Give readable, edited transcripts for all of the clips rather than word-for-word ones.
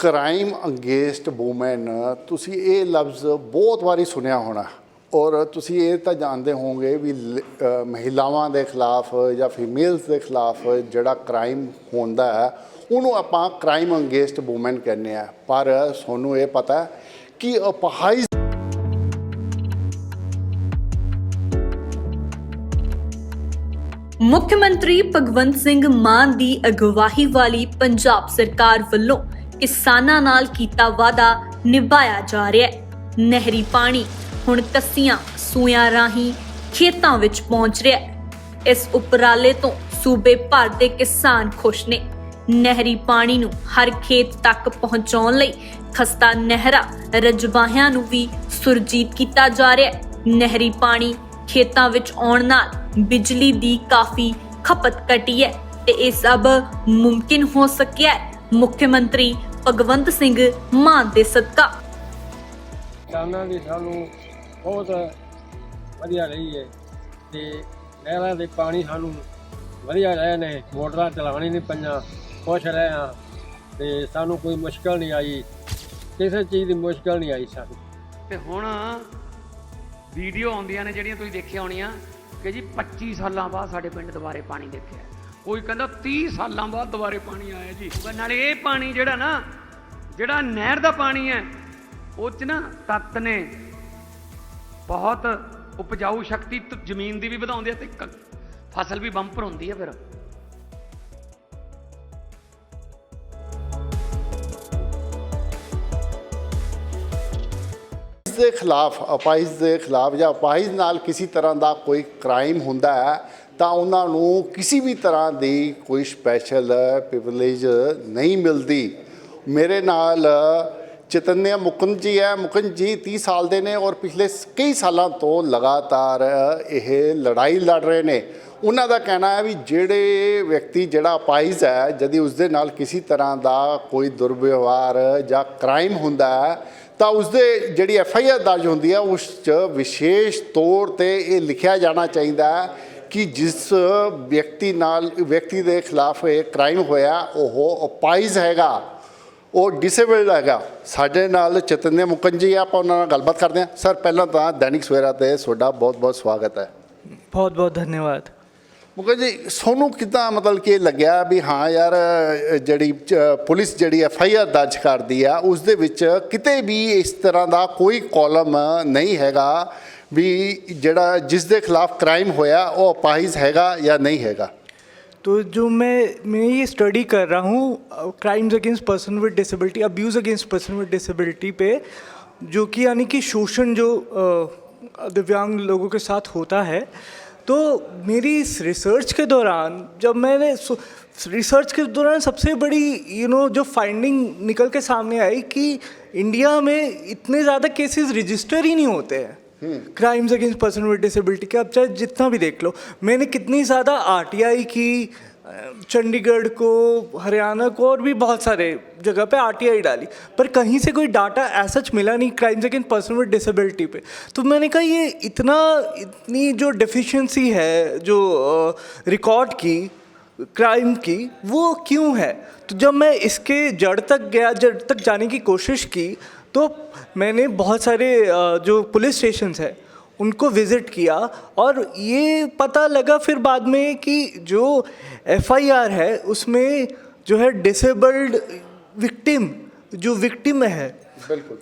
Crime against women तुसी ये लफ्ज़ बहुत बारी सुनिया होना और तुसी ये तो जानते होंगे भी महिलावां दे खिलाफ या फीमेल्स के खिलाफ जड़ा क्राइम होंदा है उन्होंने आपां क्राइम अगेंस्ट वूमेन कहने हैं। पर सोनू ये पता है कि अपाहिज मुख्यमंत्री भगवंत सिंह मान दी अगवाही वाली पंजाब सरकार ਵੱਲੋਂ किसानां नाल कीता वादा निभाया जा रहा है। नहरी पानी हुण कस्सियां सूयां राही खेतां विच पहुंच रहा है। इस उपराले तो सूबे भर दे किसान खुश ने। नहरी पानी नूं हर खेत तक पहुंचाउण लई खस्ता नहरा रजबाहियां नूं भी सुरजीत कीता जा रहा है। नहरी पानी खेतां विच आउण नाल बिजली दी काफ़ी खपत घटी है ते इह सब मुमकिन हो सकिया है मुख्यमंत्री भगवंत सिंह मान दे सदका। किसानां दी सानूं बहुत वधिया रही है ते नहरां दे पानी सानूं वधिया रहे ने। मोटरां चलाणी नहीं पईयां, खुश रहे हाँ ते सानूं कोई मुश्किल नहीं आई, किसी चीज़ की मुश्किल नहीं आई सानूं। ते हुण वीडियो आउंदियां ने ਜਿਹੜੀਆਂ ਤੁਸੀਂ ਦੇਖੀਆਂ ਹੋਣੀਆਂ कि जी 25 ਸਾਲਾਂ ਬਾਅਦ ਸਾਡੇ ਪਿੰਡ ਦੁਬਾਰੇ ਪਾਣੀ ਦੇਖਿਆ। ਕੋਈ ਕਹਿੰਦਾ 30 ਸਾਲਾਂ ਬਾਅਦ ਦੁਬਾਰੇ ਪਾਣੀ ਆਇਆ ਜੀ। ਨਾਲੇ ਇਹ ਪਾਣੀ ਜਿਹੜਾ ਨਾ ਜਿਹੜਾ ਨਹਿਰ ਦਾ ਪਾਣੀ ਹੈ ਉਹ 'ਚ ਨਾ ਤੱਤ ਨੇ ਬਹੁਤ ਉਪਜਾਊ ਸ਼ਕਤੀ ਜ਼ਮੀਨ ਦੀ ਵੀ ਵਧਾਉਂਦੇ ਆ ਤੇ ਫਸਲ ਵੀ ਬੰਪਰ ਹੁੰਦੀ ਹੈ। ਫਿਰ ਦੇ ਖਿਲਾਫ ਅਪਾਹਿਜ ਦੇ ਖਿਲਾਫ ਜਾਂ ਅਪਾਹਿਜ ਨਾਲ ਕਿਸੇ ਤਰ੍ਹਾਂ ਦਾ ਕੋਈ ਕ੍ਰਾਈਮ ਹੁੰਦਾ ਹੈ ਤਾਂ ਉਹਨਾਂ ਨੂੰ ਕਿਸੇ ਵੀ ਤਰ੍ਹਾਂ ਦੀ ਕੋਈ ਸਪੈਸ਼ਲ ਪ੍ਰਿਵਿਲੇਜ ਨਹੀਂ ਮਿਲਦੀ। ਮੇਰੇ ਨਾਲ ਚੈਤਨਿਆ ਮੁਕੰਦ ਜੀ ਹੈ। ਮੁਕੰਦ ਜੀ 30 ਸਾਲ ਦੇ ਨੇ ਔਰ ਪਿਛਲੇ ਕਈ ਸਾਲਾਂ ਤੋਂ ਲਗਾਤਾਰ ਇਹ ਲੜਾਈ ਲੜ ਰਹੇ ਨੇ। ਉਹਨਾਂ ਦਾ ਕਹਿਣਾ ਹੈ ਵੀ ਜਿਹੜੇ ਵਿਅਕਤੀ ਜਿਹੜਾ ਅਪਾਹਿਜ ਹੈ ਜਦ ਉਸਦੇ ਨਾਲ ਕਿਸੇ ਤਰ੍ਹਾਂ ਦਾ ਕੋਈ ਦੁਰਵਿਵਹਾਰ ਜਾਂ ਕ੍ਰਾਈਮ ਹੁੰਦਾ ਹੈ ਤਾਂ ਉਸਦੇ ਜਿਹੜੀ FIR ਦਰਜ ਹੁੰਦੀ ਹੈ ਉਸ 'ਚ ਵਿਸ਼ੇਸ਼ ਤੌਰ 'ਤੇ ਇਹ ਲਿਖਿਆ ਜਾਣਾ ਚਾਹੀਦਾ ਹੈ ਕਿ ਜਿਸ ਵਿਅਕਤੀ ਦੇ ਖਿਲਾਫ ਇਹ ਕ੍ਰਾਈਮ ਹੋਇਆ ਉਹ ਅਪਾਹਿਜ ਹੈਗਾ, ਉਹ ਡਿਸੇਬਲਡ ਹੈਗਾ। ਸਾਡੇ ਨਾਲ ਚੈਤਨਿਆ ਮੁਕੰਦ ਜੀ ਆਪਾਂ ਉਹਨਾਂ ਨਾਲ ਗੱਲਬਾਤ ਕਰਦੇ ਹਾਂ। ਸਰ ਪਹਿਲਾਂ ਤਾਂ ਦੈਨਿਕ ਸਵੇਰਾ 'ਤੇ ਤੁਹਾਡਾ ਬਹੁਤ ਬਹੁਤ ਸਵਾਗਤ ਹੈ। ਬਹੁਤ ਬਹੁਤ ਧੰਨਵਾਦ। ਮੁਕੰਦ ਜੀ ਤੁਹਾਨੂੰ ਕਿੱਦਾਂ ਮਤਲਬ ਕਿ ਲੱਗਿਆ ਵੀ ਹਾਂ ਯਾਰ ਜਿਹੜੀ ਪੁਲਿਸ ਜਿਹੜੀ FIR ਦਰਜ ਕਰਦੀ ਆ ਉਸ ਦੇ ਵਿੱਚ ਕਿਤੇ ਵੀ ਇਸ ਤਰ੍ਹਾਂ ਦਾ ਕੋਈ ਕਾਲਮ ਨਹੀਂ ਹੈਗਾ ਵੀ ਜਿਹੜਾ ਜਿਸ ਦੇ ਖਿਲਾਫ ਕ੍ਰਾइम ਹੋਇਆ ਉਹ ਅਪਾਹਿਜ ਹੈਗਾ ਜਾਂ नहीं हैगा? तो जो मैं ये स्टडी कर रहा हूँ crimes against person with disability, abuse against person with disability पे, जो कि यानी कि शोषण जो दिव्यांग लोगों के साथ होता है। तो मेरी इस रिसर्च के दौरान रिसर्च के दौरान सबसे बड़ी जो फाइंडिंग निकल के सामने आई कि इंडिया में इतने ज़्यादा केसेस रजिस्टर ही नहीं होते हैं crimes against person with disability के। अब चाहे जितना भी देख लो, मैंने कितनी ज़्यादा RTI की चंडीगढ़ को, हरियाणा को और भी बहुत सारे जगह पे RTI डाली, पर कहीं से कोई डाटा ऐसा मिला नहीं crimes against person with disability पे। तो मैंने कहा ये इतनी जो डेफिशिएंसी है जो रिकॉर्ड की क्राइम की वो क्यों है। तो जब मैं इसके जड़ तक जाने की कोशिश की तो मैंने बहुत सारे जो पुलिस स्टेशंस है उनको विज़िट किया और ये पता लगा फिर बाद में कि जो FIR है उसमें जो है डिसेबल्ड विक्टिम है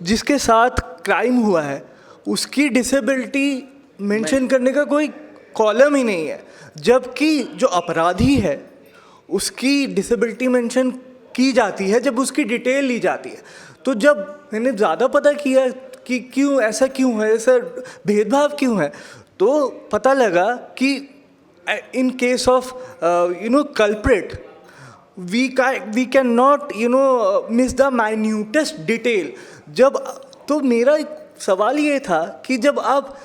जिसके साथ क्राइम हुआ है उसकी डिसेबिलिटी मेंशन करने का कोई कॉलम ही नहीं है, जबकि जो अपराधी है उसकी डिसेबिलिटी मेंशन की जाती है जब उसकी डिटेल ली जाती है। तो जब मैंने ज़्यादा पता किया कि क्यों ऐसा है, ऐसा भेदभाव क्यों है, तो पता लगा कि in case of culprit we can not miss the minutest detail. तो मेरा सवाल ये था कि जब आप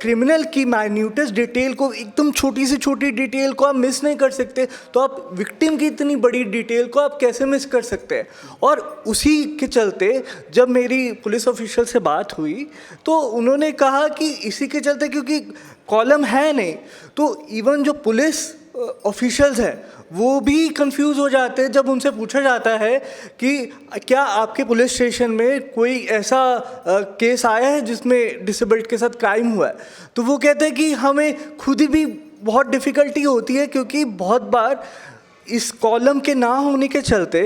क्रिमिनल की माइन्यूटेस्ट डिटेल को, एकदम छोटी से छोटी डिटेल को आप मिस नहीं कर सकते, तो आप विक्टिम की इतनी बड़ी डिटेल को आप कैसे मिस कर सकते हैं। और उसी के चलते जब मेरी पुलिस ऑफिशियल से बात हुई तो उन्होंने कहा कि इसी के चलते क्योंकि कॉलम है नहीं, तो इवन जो पुलिस ऑफिशियल्स हैं वो भी कंफ्यूज हो जाते हैं जब उनसे पूछा जाता है कि क्या आपके पुलिस स्टेशन में कोई ऐसा केस आया है जिसमें डिसेबल्ड के साथ क्राइम हुआ है। तो वो कहते हैं कि हमें खुद भी बहुत डिफ़िकल्टी होती है, क्योंकि बहुत बार इस कॉलम के ना होने के चलते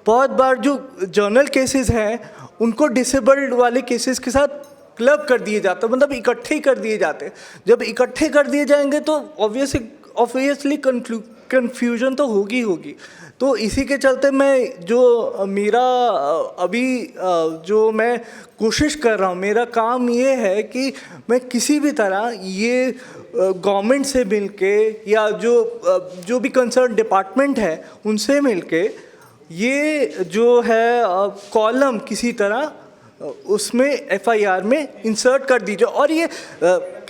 बहुत बार जो जर्नल केसेस हैं उनको डिसेबल्ड वाले केसेस के साथ क्लब कर दिए जाते हैं, मतलब इकट्ठे ही कर दिए जाते हैं। जब इकट्ठे कर दिए जाएंगे तो ऑब्वियसली कन्फ्यूजन तो होगी। तो इसी के चलते मैं जो मेरा अभी जो मैं कोशिश कर रहा हूँ, मेरा काम ये है कि मैं किसी भी तरह ये गवर्नमेंट से मिलके या जो भी कंसर्न डिपार्टमेंट है उनसे मिलके ये जो है कॉलम किसी तरह उसमें एफआईआर में इंसर्ट कर दीजिए। और ये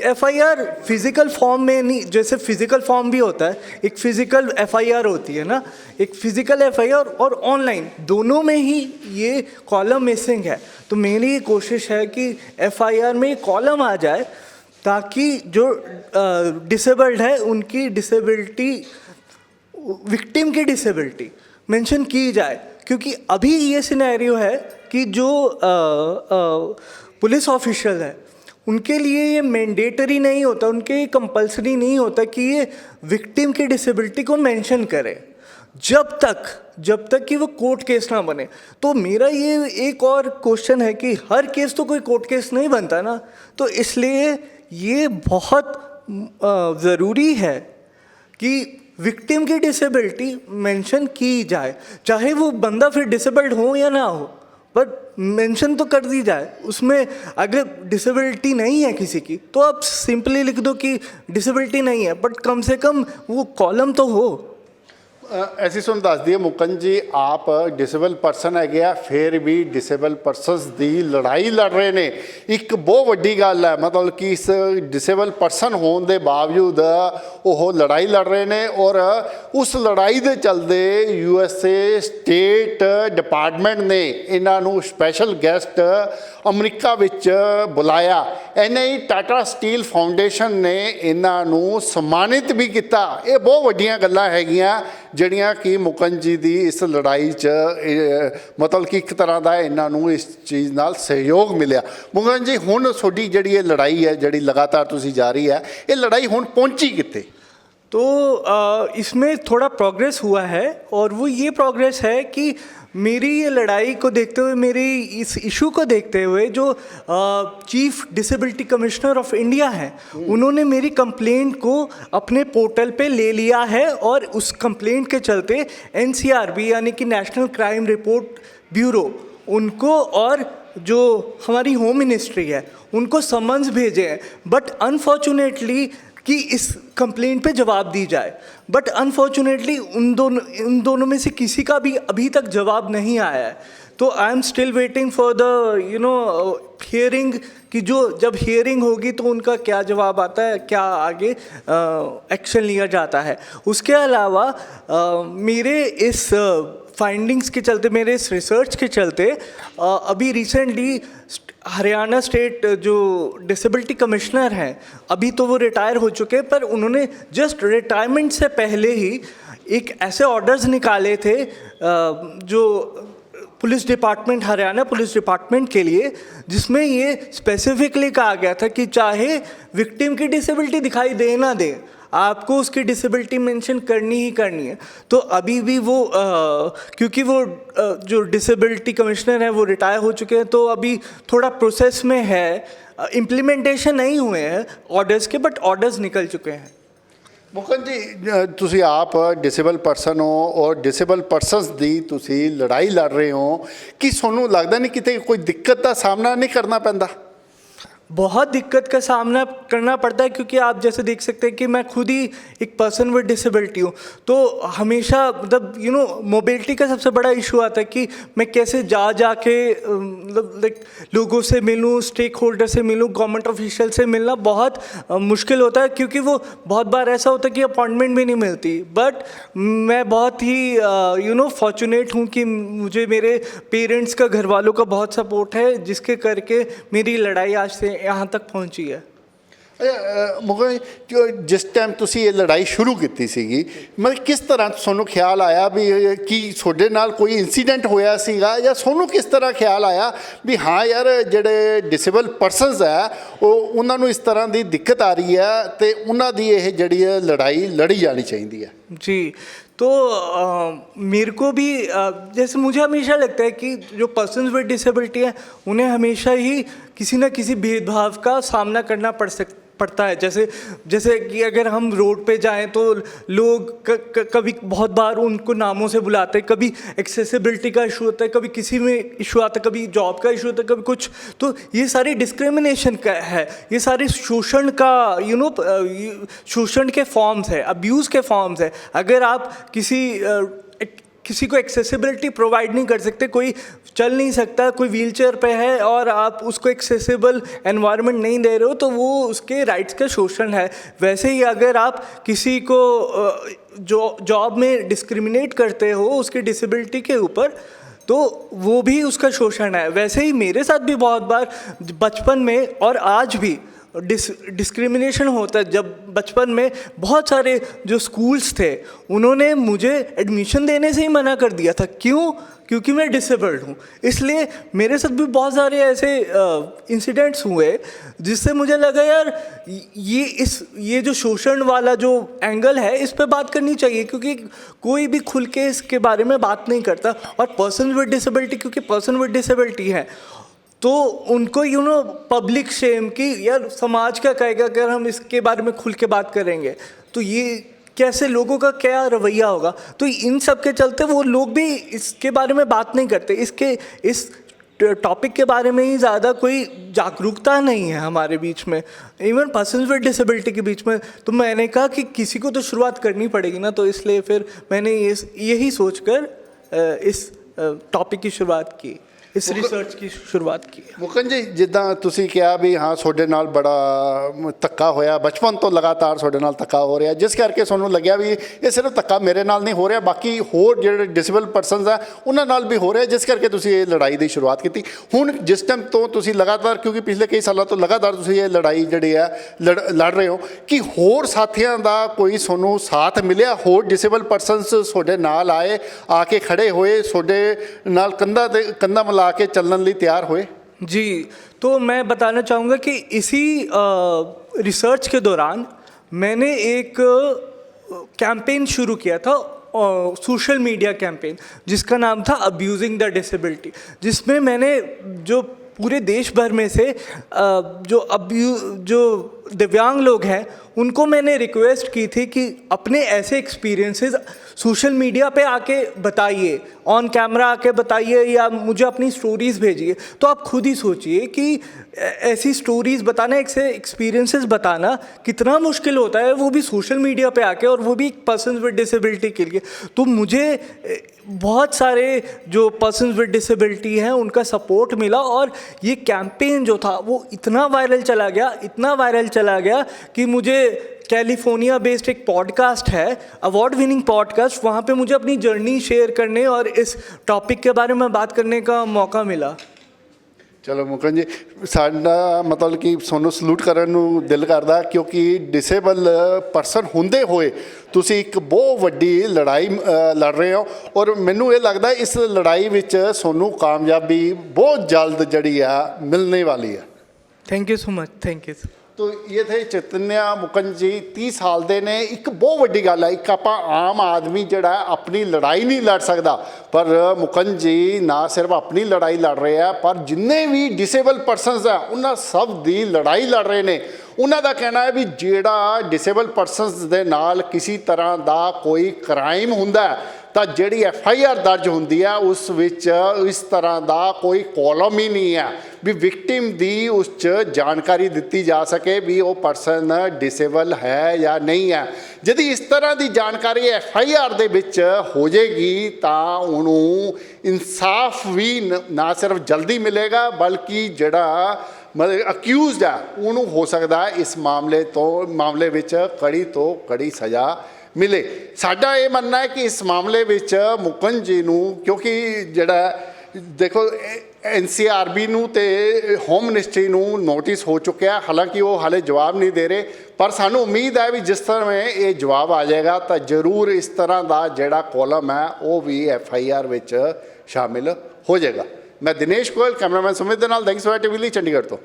एफआईआर फिज़िकल फॉर्म में नहीं, जैसे फिज़िकल फॉर्म भी होता है, एक फ़िज़िकल एफआईआर होती है ना, एक फ़िज़िकल एफआईआर और ऑनलाइन दोनों में ही ये कॉलम मिसिंग है। तो मेरी ये कोशिश है कि एफआईआर में कॉलम आ जाए ताकि जो डिसेबल्ड है उनकी डिसेबिलिटी, विक्टिम की डिसेबिलिटी मेंशन की जाए। क्योंकि अभी ये सिनेरियो है कि जो पुलिस ऑफिशियल है उनके लिए ये मैंडेटरी नहीं होता, उनके कंपल्सरी नहीं होता कि ये विक्टिम की डिसेबिलिटी को मेंशन करें जब तक कि वो कोर्ट केस ना बने। तो मेरा ये एक और क्वेश्चन है कि हर केस तो कोई कोर्ट केस नहीं बनता ना, तो इसलिए ये बहुत ज़रूरी है कि विक्टिम की डिसेबिलिटी मेंशन की जाए, चाहे वो बंदा फिर डिसेबल्ड हो या ना हो, बट मेंशन तो कर दी जाए उसमें। अगर डिसेबिलिटी नहीं है किसी की तो आप सिंपली लिख दो कि डिसेबिलिटी नहीं है, बट कम से कम वो कॉलम तो हो। ਅਸੀਂ ਤੁਹਾਨੂੰ ਦੱਸ ਦਈਏ ਮੁਕੰਦ ਜੀ, ਆਪ ਡਿਸੇਬਲ ਪਰਸਨ ਹੈਗੇ ਆ, ਫਿਰ ਵੀ ਡਿਸੇਬਲ ਪਰਸਨਸ ਦੀ ਲੜਾਈ ਲੜ ਰਹੇ ਨੇ। ਇੱਕ ਬਹੁਤ ਵੱਡੀ ਗੱਲ ਹੈ, ਮਤਲਬ ਕਿ ਇਸ ਡਿਸੇਬਲ ਪਰਸਨ ਹੋਣ ਦੇ ਬਾਵਜੂਦ ਉਹ ਲੜਾਈ ਲੜ ਰਹੇ ਨੇ ਔਰ ਉਸ ਲੜਾਈ ਦੇ ਚੱਲਦੇ USA ਸਟੇਟ ਡਿਪਾਰਟਮੈਂਟ ਨੇ ਇਹਨਾਂ ਨੂੰ ਸਪੈਸ਼ਲ ਗੈਸਟ ਅਮਰੀਕਾ ਵਿੱਚ ਬੁਲਾਇਆ। ਐਨੇ ਹੀ ਟਾਟਾ ਸਟੀਲ ਫਾਊਂਡੇਸ਼ਨ ਨੇ ਇਹਨਾਂ ਨੂੰ ਸਨਮਾਨਿਤ ਵੀ ਕੀਤਾ। ਇਹ ਬਹੁਤ ਵੱਡੀਆਂ ਗੱਲਾਂ ਹੈਗੀਆਂ ਜਿਹੜੀਆਂ ਕਿ ਮੁਕੰਦ ਜੀ ਦੀ ਇਸ ਲੜਾਈ 'ਚ ਮਤਲਬ ਕਿ ਇੱਕ ਤਰ੍ਹਾਂ ਦਾ ਇਹਨਾਂ ਨੂੰ ਇਸ ਚੀਜ਼ ਨਾਲ ਸਹਿਯੋਗ ਮਿਲਿਆ। ਮੁਕੰਦ ਜੀ, ਹੁਣ ਤੁਹਾਡੀ ਜਿਹੜੀ ਇਹ ਲੜਾਈ ਹੈ, ਜਿਹੜੀ ਲਗਾਤਾਰ ਤੁਸੀਂ ਜਾਰੀ ਹੈ, ਇਹ ਲੜਾਈ ਹੁਣ ਪਹੁੰਚੀ ਕਿੱਥੇ? तो इसमें थोड़ा प्रोग्रेस हुआ है और वो ये प्रोग्रेस है कि मेरी ये लड़ाई को देखते हुए, मेरी इस इशू को देखते हुए जो chief disability commissioner of India हैं उन्होंने मेरी कंप्लेंट को अपने पोर्टल पे ले लिया है और उस कंप्लेंट के चलते NCRB यानी कि नेशनल क्राइम रिपोर्ट ब्यूरो उनको और जो हमारी होम मिनिस्ट्री है उनको समन्स भेजे हैं। बट अनफॉर्चुनेटली कि इस कंप्लेंट पे जवाब दी जाए, बट अनफॉर्चुनेटली उन दोनों में से किसी का भी अभी तक जवाब नहीं आया है। तो I am still waiting for the hearing कि जब हियरिंग होगी तो उनका क्या जवाब आता है, क्या आगे एक्शन लिया जाता है। उसके अलावा मेरे इस फाइंडिंग्स के चलते, मेरे इस रिसर्च के चलते अभी रिसेंटली हरियाणा स्टेट जो डिसेबिलिटी कमिश्नर हैं, अभी तो वो रिटायर हो चुके हैं, पर उन्होंने जस्ट रिटायरमेंट से पहले ही एक ऐसे ऑर्डर्स निकाले थे जो police department, Haryana police department के लिए, जिसमें ये स्पेसिफिकली कहा गया था कि चाहे विक्टिम की डिसेबिलिटी दिखाई दे ना दे, आपको उसकी डिसेबिलिटी मेंशन करनी ही करनी है। तो अभी भी वो क्योंकि वो जो डिसेबिलिटी कमिश्नर है वो रिटायर हो चुके हैं, तो अभी थोड़ा प्रोसेस में है, इम्प्लीमेंटेशन नहीं हुए हैं ऑर्डर्स के, बट ऑर्डर्स निकल चुके हैं। ਮੁਕੰਦ ਜੀ, ਤੁਸੀਂ ਆਪ ਡਿਸੇਬਲ ਪਰਸਨ ਹੋ ਔਰ ਡਿਸੇਬਲ ਪਰਸਨਸ ਦੀ ਤੁਸੀਂ ਲੜਾਈ ਲੜ ਰਹੇ ਹੋ, ਕਿ ਤੁਹਾਨੂੰ ਲੱਗਦਾ ਨਹੀਂ ਕਿਤੇ ਕੋਈ ਦਿੱਕਤ ਦਾ ਸਾਹਮਣਾ नहीं करना ਪੈਂਦਾ? बहुत दिक्कत का सामना करना पड़ता है, क्योंकि आप जैसे देख सकते हैं कि मैं खुद ही एक पर्सन विद डिसेबिलिटी हूँ। तो हमेशा मतलब मोबिलिटी का सबसे बड़ा इशू आता है कि मैं कैसे जाके मतलब लाइक लोगों से मिलूँ, स्टेक होल्डर से मिलूँ, गवर्नमेंट ऑफिशियल से मिलना बहुत मुश्किल होता है, क्योंकि वो बहुत बार ऐसा होता है कि अपॉइंटमेंट भी नहीं मिलती। बट मैं बहुत ही फॉर्चुनेट हूँ कि मुझे मेरे पेरेंट्स का, घर वालों का बहुत सपोर्ट है, जिसके करके मेरी लड़ाई आज से यहाँ तक पहुँची है। ਮੁਕਨ ਜਿਸ ਟਾਈਮ ਤੁਸੀਂ ਇਹ ਲੜਾਈ ਸ਼ੁਰੂ ਕੀਤੀ ਸੀਗੀ ਮਤਲਬ ਕਿਸ ਤਰ੍ਹਾਂ ਤੁਹਾਨੂੰ ਖਿਆਲ ਆਇਆ ਵੀ ਕੀ ਤੁਹਾਡੇ ਨਾਲ ਕੋਈ ਇਨਸੀਡੈਂਟ ਹੋਇਆ ਸੀਗਾ ਜਾਂ ਤੁਹਾਨੂੰ ਕਿਸ ਤਰ੍ਹਾਂ ਖਿਆਲ ਆਇਆ ਵੀ ਹਾਂ ਯਾਰ ਜਿਹੜੇ ਡਿਸੇਬਲ ਪਰਸਨਸ ਹੈ ਉਹਨਾਂ ਨੂੰ ਇਸ ਤਰ੍ਹਾਂ ਦੀ ਦਿੱਕਤ ਆ ਰਹੀ ਹੈ ਤੇ ਉਹਨਾਂ ਦੀ ਇਹ ਜਿਹੜੀ ਹੈ ਲੜਾਈ ਲੜੀ ਜਾਣੀ ਚਾਹੀਦੀ ਹੈ। जी, तो मेरे को भी जैसे मुझे हमेशा लगता है कि जो पर्सन्स विद डिसेबिलिटी है उन्हें हमेशा ही किसी न किसी भेदभाव का सामना करना पड़ता है। जैसे कि अगर हम रोड पे जाएं तो लोग कभी बहुत बार उनको नामों से बुलाते हैं, कभी एक्सेसिबिलिटी का इशू होता है, कभी किसी में इशू आता है, कभी जॉब का इशू होता है, कभी कुछ। तो ये सारी डिस्क्रिमिनेशन का है, ये सारे शोषण का शोषण के फॉर्म्स है, अब्यूज़ के फॉर्म्स है। अगर आप किसी को एक्सेसिबिलिटी प्रोवाइड नहीं कर सकते, कोई चल नहीं सकता, कोई व्हीलचेयर पे है और आप उसको एक्सेसिबल एनवायरनमेंट नहीं दे रहे हो तो वो उसके राइट्स का शोषण है। वैसे ही अगर आप किसी को जो जॉब में डिस्क्रिमिनेट करते हो उसकी डिसेबिलिटी के ऊपर तो वो भी उसका शोषण है। वैसे ही मेरे साथ भी बहुत बार बचपन में और आज भी डिस्क्रिमिनेशन होता है। जब बचपन में बहुत सारे जो स्कूल्स थे उन्होंने मुझे एडमिशन देने से ही मना कर दिया था। क्यों? क्योंकि मैं डिसेबल्ड हूँ। इसलिए मेरे साथ भी बहुत सारे ऐसे इंसिडेंट्स हुए जिससे मुझे लगा यार ये जो शोषण वाला जो एंगल है इस पे बात करनी चाहिए, क्योंकि कोई भी खुल के इसके बारे में बात नहीं करता। और पर्सन विद डिसेबिलिटी, क्योंकि पर्सन विद डिसेबिलिटी है तो उनको पब्लिक शेम की यार समाज क्या कहेगा अगर हम इसके बारे में खुल के बात करेंगे तो ये कैसे लोगों का क्या रवैया होगा। तो इन सब के चलते वो लोग भी इसके बारे में बात नहीं करते, इस टॉपिक के बारे में ही ज़्यादा कोई जागरूकता नहीं है हमारे बीच में, इवन पर्सन विद डिसेबिलिटी के बीच में। तो मैंने कहा कि किसी को तो शुरुआत करनी पड़ेगी ना, तो इसलिए फिर मैंने यही सोचकर इस टॉपिक की शुरुआत की, इस रिसर्च की शुरुआत की। ਮੁਕਨ ਜੀ ਜਿੱਦਾਂ ਤੁਸੀਂ ਕਿਹਾ ਵੀ ਹਾਂ ਤੁਹਾਡੇ ਨਾਲ ਬੜਾ ਧੱਕਾ ਹੋਇਆ ਬਚਪਨ ਤੋਂ ਲਗਾਤਾਰ ਤੁਹਾਡੇ ਨਾਲ ਧੱਕਾ ਹੋ ਰਿਹਾ, ਜਿਸ ਕਰਕੇ ਤੁਹਾਨੂੰ ਲੱਗਿਆ ਵੀ ਇਹ ਸਿਰਫ ਧੱਕਾ ਮੇਰੇ ਨਾਲ ਨਹੀਂ ਹੋ ਰਿਹਾ ਬਾਕੀ ਹੋਰ ਜਿਹੜੇ ਡਿਸੇਬਲ ਪਰਸਨਸ ਆ ਉਹਨਾਂ ਨਾਲ ਵੀ ਹੋ ਰਿਹਾ, ਜਿਸ ਕਰਕੇ ਤੁਸੀਂ ਇਹ ਲੜਾਈ ਦੀ ਸ਼ੁਰੂਆਤ ਕੀਤੀ। ਹੁਣ ਜਿਸ ਟਾਈਮ ਤੋਂ ਤੁਸੀਂ ਲਗਾਤਾਰ, ਕਿਉਂਕਿ ਪਿਛਲੇ ਕਈ ਸਾਲਾਂ ਤੋਂ ਲਗਾਤਾਰ ਤੁਸੀਂ ਇਹ ਲੜਾਈ ਜਿਹੜੀ ਹੈ ਲੜ ਰਹੇ ਹੋ, ਕਿ ਹੋਰ ਸਾਥੀਆਂ ਦਾ ਕੋਈ ਤੁਹਾਨੂੰ ਸਾਥ ਮਿਲਿਆ, ਹੋਰ ਡਿਸੇਬਲ ਪਰਸਨਸ ਤੁਹਾਡੇ ਨਾਲ ਆਏ, ਆ ਕੇ ਖੜੇ ਹੋਏ, ਤੁਹਾਡੇ ਨਾਲ ਕੰਧਾ ਤੇ ਕੰਧਾ ਮਿਲਾ के चलने लिए तैयार हुए? जी, तो मैं बताना चाहूँगा कि इसी रिसर्च के दौरान मैंने एक कैंपेन शुरू किया था, सोशल मीडिया कैंपेन, जिसका नाम था अब्यूजिंग द डिसेबिलिटी, जिसमें मैंने जो पूरे देश भर में से जो दिव्यांग लोग हैं उनको मैंने रिक्वेस्ट की थी कि अपने ऐसे एक्सपीरियंसेस सोशल मीडिया पे आके बताइए, ऑन कैमरा आके बताइए या मुझे अपनी स्टोरीज़ भेजिए। तो आप खुद ही सोचिए कि ऐसी स्टोरीज़ बताना, ऐसे एक्सपीरियंसेस बताना कितना मुश्किल होता है, वो भी सोशल मीडिया पे आके, और वो भी पर्सन विद डिसेबिलिटी के लिए। तो मुझे बहुत सारे जो पर्सन विद डिसेबिलिटी हैं उनका सपोर्ट मिला और ये कैंपेन जो था वो इतना वायरल चला गया कि मुझे कैलिफोर्निया बेस्ड एक पॉडकास्ट है, अवार्ड विनिंग पॉडकास्ट, वहाँ पे मुझे अपनी जर्नी शेयर करने और इस टॉपिक के बारे में बात करने का मौका मिला। ਚਲੋ ਮੁਕਨ ਜੀ, ਸਾਡਾ ਮਤਲਬ ਕਿ ਤੁਹਾਨੂੰ ਸਲੂਟ ਕਰਨ ਨੂੰ ਦਿਲ ਕਰਦਾ, ਕਿਉਂਕਿ ਡਿਸੇਬਲ ਪਰਸਨ ਹੁੰਦੇ ਹੋਏ ਤੁਸੀਂ ਇੱਕ ਬਹੁਤ ਵੱਡੀ ਲੜਾਈ ਲੜ ਰਹੇ ਹੋ ਔਰ ਮੈਨੂੰ ਇਹ ਲੱਗਦਾ ਇਸ ਲੜਾਈ ਵਿੱਚ ਤੁਹਾਨੂੰ ਕਾਮਯਾਬੀ ਬਹੁਤ ਜਲਦ ਜਿਹੜੀ ਆ ਮਿਲਣੇ ਵਾਲੀ ਹੈ। Thank you so much, thank you. तो ये थे चैतन्य मुकन जी, 30 साल ਦੇ ਨੇ। ਇੱਕ ਬਹੁਤ ਵੱਡੀ ਗੱਲ ਹੈ, ਇੱਕ ਆਪਾਂ ਆਮ ਆਦਮੀ ਜਿਹੜਾ ਆਪਣੀ ਲੜਾਈ ਨਹੀਂ ਲੜ ਸਕਦਾ, ਪਰ ਮੁਕਨ ਜੀ ਨਾ ਸਿਰਫ ਆਪਣੀ ਲੜਾਈ ਲੜ ਰਹੇ ਆ ਪਰ ਜਿੰਨੇ ਵੀ ਡਿਸੇਬਲ ਪਰਸਨਸ ਆ ਉਹਨਾਂ ਸਭ ਦੀ ਲੜਾਈ ਲੜ ਰਹੇ ਨੇ। ਉਹਨਾਂ ਦਾ ਕਹਿਣਾ ਹੈ ਵੀ ਜਿਹੜਾ ਡਿਸੇਬਲ ਪਰਸਨਸ ਦੇ ਨਾਲ ਕਿਸੇ ਤਰ੍ਹਾਂ ਦਾ ਕੋਈ ਕ੍ਰਾਈਮ ਹੁੰਦਾ ਤਾਂ ਜਿਹੜੀ FIR ਦਰਜ ਹੁੰਦੀ ਹੈ ਉਸ ਵਿੱਚ ਇਸ ਤਰ੍ਹਾਂ ਦਾ ਕੋਈ ਕॉलम ਹੀ ਨਹੀਂ ਹੈ ਵੀ ਵਿਕਟਿਮ ਦੀ ਉਸ 'ਚ ਜਾਣਕਾਰੀ ਦਿੱਤੀ ਜਾ ਸਕੇ ਵੀ ਉਹ ਪਰਸਨ ਡਿਸੇਬਲ ਹੈ ਜਾਂ ਨਹੀਂ ਹੈ। ਜਦ ਇਸ ਤਰ੍ਹਾਂ ਦੀ ਜਾਣਕਾਰੀ FIR ਦੇ ਵਿੱਚ ਹੋ ਜਾਏਗੀ ਤਾਂ ਉਹਨੂੰ ਇਨਸਾਫ ਵੀ ਨਾ ਸਿਰਫ ਜਲਦੀ ਮਿਲੇਗਾ ਬਲਕਿ ਜਿਹੜਾ ਮਤਲਬ ਅਕਿਊਜ਼ਡ ਹੈ ਉਹਨੂੰ ਹੋ ਸਕਦਾ ਇਸ ਮਾਮਲੇ ਵਿੱਚ ਕੜੀ ਤੋਂ ਕੜੀ ਸਜ਼ਾ ਮਿਲੇ। ਸਾਡਾ ਇਹ ਮੰਨਣਾ ਹੈ ਕਿ ਇਸ ਮਾਮਲੇ ਵਿੱਚ ਮੁਕਨ ਜੀ ਨੂੰ, ਕਿਉਂਕਿ ਜਿਹੜਾ ਦੇਖੋ NCRB ਨੂੰ ਤੇ ਹੋਮ ਮਿਨਿਸਟਰੀ ਨੂੰ ਨੋਟਿਸ ਹੋ ਚੁੱਕਿਆ, ਹਾਲਾਂਕਿ ਉਹ ਹਾਲੇ ਜਵਾਬ ਨਹੀਂ ਦੇ ਰਹੇ, ਪਰ ਸਾਨੂੰ ਉਮੀਦ ਹੈ ਵੀ ਜਿਸ ਤਰ੍ਹਾਂ ਇਹ ਜਵਾਬ ਆ ਜਾਏਗਾ ਤਾਂ ਜ਼ਰੂਰ ਇਸ ਤਰ੍ਹਾਂ ਦਾ ਜਿਹੜਾ ਕਾਲਮ ਹੈ ਉਹ ਵੀ FIR ਵਿੱਚ ਸ਼ਾਮਿਲ ਹੋ ਜਾਏਗਾ। ਮੈਂ ਦਿਨੇਸ਼ ਗੋਇਲ, ਕੈਮਰਾਮੈਨ ਸੁਮਿਤ ਦੇ ਨਾਲ, ਦੈਂਗਸਵਾਰ TV ਲਈ ਚੰਡੀਗੜ੍ਹ ਤੋਂ।